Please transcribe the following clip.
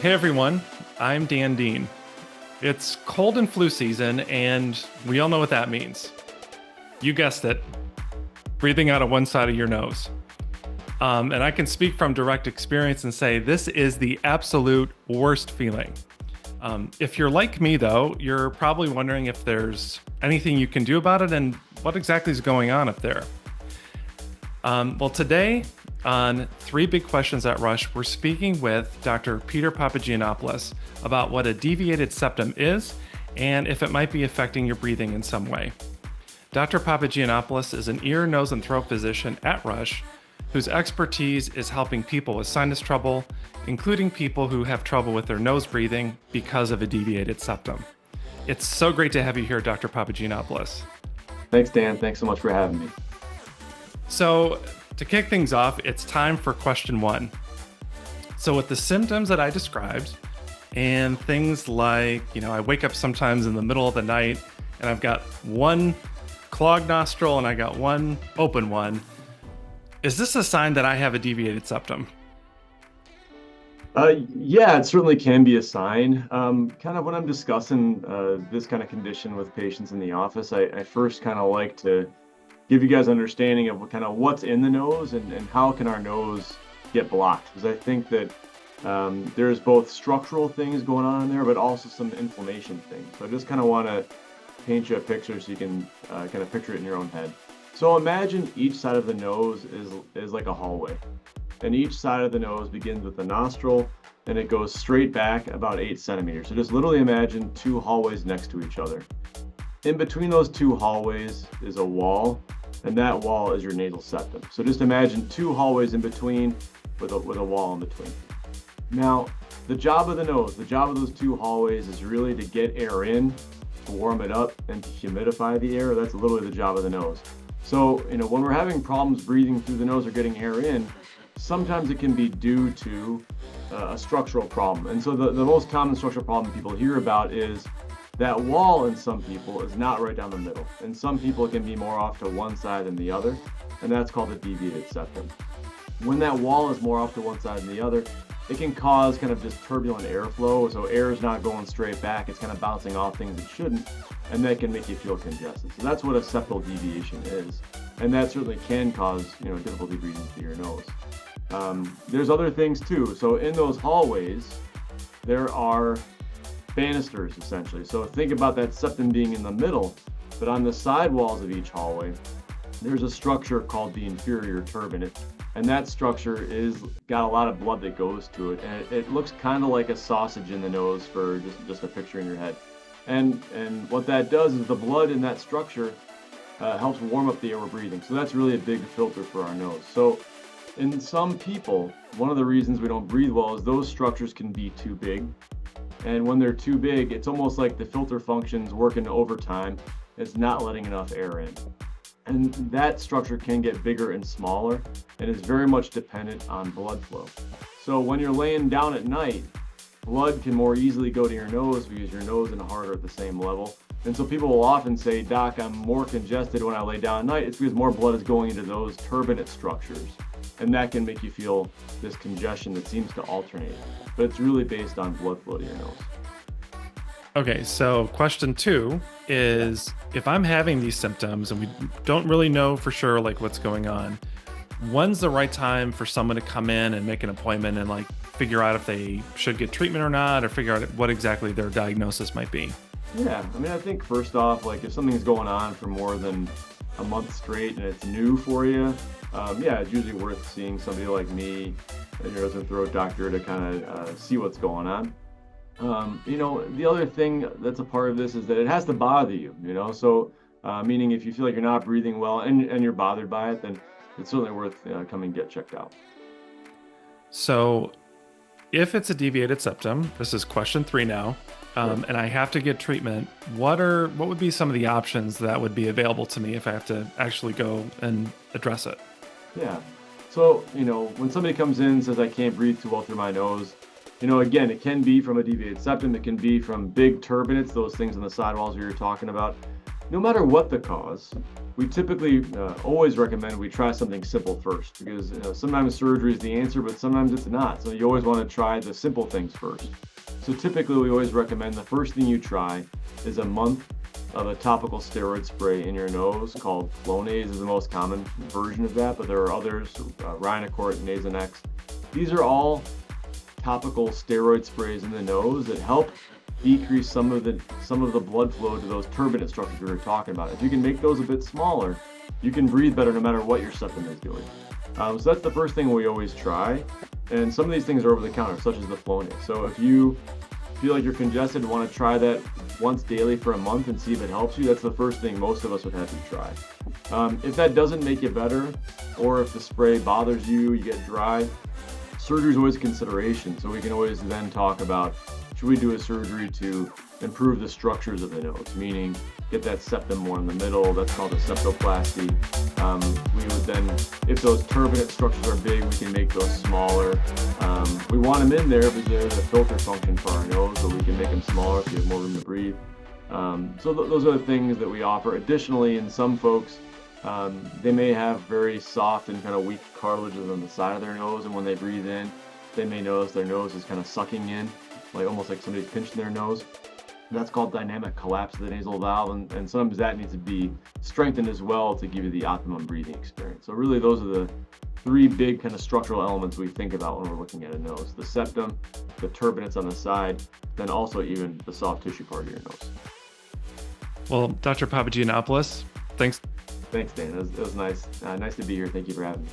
Hey everyone, I'm Dan Dean. It's cold and flu season, and we all know what that means. You guessed it, breathing out of one side of your nose. And I can speak from direct experience and say this is the absolute worst feeling. If you're like me, though, you're probably wondering if there's anything you can do about it and what exactly is going on up there. Well, today on Three Big Questions at Rush, we're speaking with Dr. Peter Papagiannopoulos about what a deviated septum is and if it might be affecting your breathing in some way. Dr. Papagiannopoulos is an ear, nose, and throat physician at Rush whose expertise is helping people with sinus trouble, including people who have trouble with their nose breathing because of a deviated septum. It's so great to have you here, Dr. Papagiannopoulos. Thanks, Dan. Thanks so much for having me. So, to kick things off, it's time for question one. So, with the symptoms that I described, and things like, I wake up sometimes in the middle of the night and I've got one clogged nostril and I got one open one, is this a sign that I have a deviated septum? Yeah, it certainly can be a sign. Kind of when I'm discussing this kind of condition with patients in the office, I first kind of like to give you guys understanding of what's in the nose and how can our nose get blocked. Because I think that there's both structural things going on in there, but also some inflammation things. So I just kind of want to paint you a picture so you can kind of picture it in your own head. So imagine each side of the nose is like a hallway. And each side of the nose begins with the nostril and it goes straight back about 8 centimeters. So just literally imagine two hallways next to each other. In between those two hallways is a wall, and that wall is your nasal septum. So just imagine two hallways in between with a wall in between. Now, the job of the nose, the job of those two hallways is really to get air in, to warm it up, and to humidify the air. That's literally the job of the nose. So, when we're having problems breathing through the nose or getting air in, sometimes it can be due to a structural problem. And so the most common structural problem people hear about is that wall in some people is not right down the middle. And some people it can be more off to one side than the other, and that's called a deviated septum. When that wall is more off to one side than the other, it can cause kind of just turbulent airflow. So air is not going straight back, it's kind of bouncing off things it shouldn't, and that can make you feel congested. So that's what a septal deviation is. And that certainly can cause, difficulty breathing through your nose. There's other things too. So in those hallways, there are banisters essentially. So think about that septum being in the middle, but on the side walls of each hallway, there's a structure called the inferior turbinate. And that structure is got a lot of blood that goes to it. And it looks kind of like a sausage in the nose for just a picture in your head. And what that does is the blood in that structure helps warm up the air we're breathing. So that's really a big filter for our nose. So in some people, one of the reasons we don't breathe well is those structures can be too big. And when they're too big, it's almost like the filter function's working overtime. It's not letting enough air in. And that structure can get bigger and smaller and is very much dependent on blood flow. So when you're laying down at night, blood can more easily go to your nose because your nose and heart are at the same level. And so people will often say, Doc, I'm more congested when I lay down at night. It's because more blood is going into those turbinate structures. And that can make you feel this congestion that seems to alternate. But it's really based on blood flow to your nose. Okay, so question two is, if I'm having these symptoms and we don't really know for sure what's going on, when's the right time for someone to come in and make an appointment and figure out if they should get treatment or not, or figure out what exactly their diagnosis might be? Yeah, I think first off, if something's going on for more than a month straight and it's new for you, it's usually worth seeing somebody like me, a nose and throat doctor, to kind of see what's going on. The other thing that's a part of this is that it has to bother you, so meaning if you feel like you're not breathing well and you're bothered by it, then it's certainly worth coming get checked out. So if it's a deviated septum, this is question three now, and I have to get treatment, what would be some of the options that would be available to me if I have to actually go and address it? Yeah. So, when somebody comes in and says, I can't breathe too well through my nose, again, it can be from a deviated septum. It can be from big turbinates, those things on the sidewalls we were talking about. No matter what the cause, we typically always recommend we try something simple first, because sometimes surgery is the answer, but sometimes it's not. So you always want to try the simple things first. So typically we always recommend the first thing you try is a month of a topical steroid spray in your nose called Flonase is the most common version of that, but there are others, Rhinocort, Nasonex. These are all topical steroid sprays in the nose that help decrease some of the blood flow to those turbinate structures we were talking about. If you can make those a bit smaller, you can breathe better no matter what your septum is doing. So that's the first thing we always try. And some of these things are over the counter, such as the Flonase. So if you feel like you're congested and want to try that once daily for a month and see if it helps you, that's the first thing most of us would have you try. If that doesn't make you better, or if the spray bothers you, you get dry, surgery is always a consideration. So we can always then talk about, should we do a surgery to improve the structures of the nose, meaning get that septum more in the middle. That's called a septoplasty. We would then, if those turbinate structures are big, we can make those smaller. We want them in there because there's a filter function for our nose, so we can make them smaller if you have more room to breathe. So those are the things that we offer. Additionally, in some folks, they may have very soft and kind of weak cartilages on the side of their nose, and when they breathe in, they may notice their nose is kind of sucking in, like almost like somebody's pinching their nose. That's called dynamic collapse of the nasal valve, and sometimes that needs to be strengthened as well to give you the optimum breathing experience. So really those are the three big kind of structural elements we think about when we're looking at a nose: the septum, the turbinates on the side, then also even the soft tissue part of your nose. Well, Dr. Papagiannopoulos, thanks. Thanks, Dan. It was nice to be here. Thank you for having me.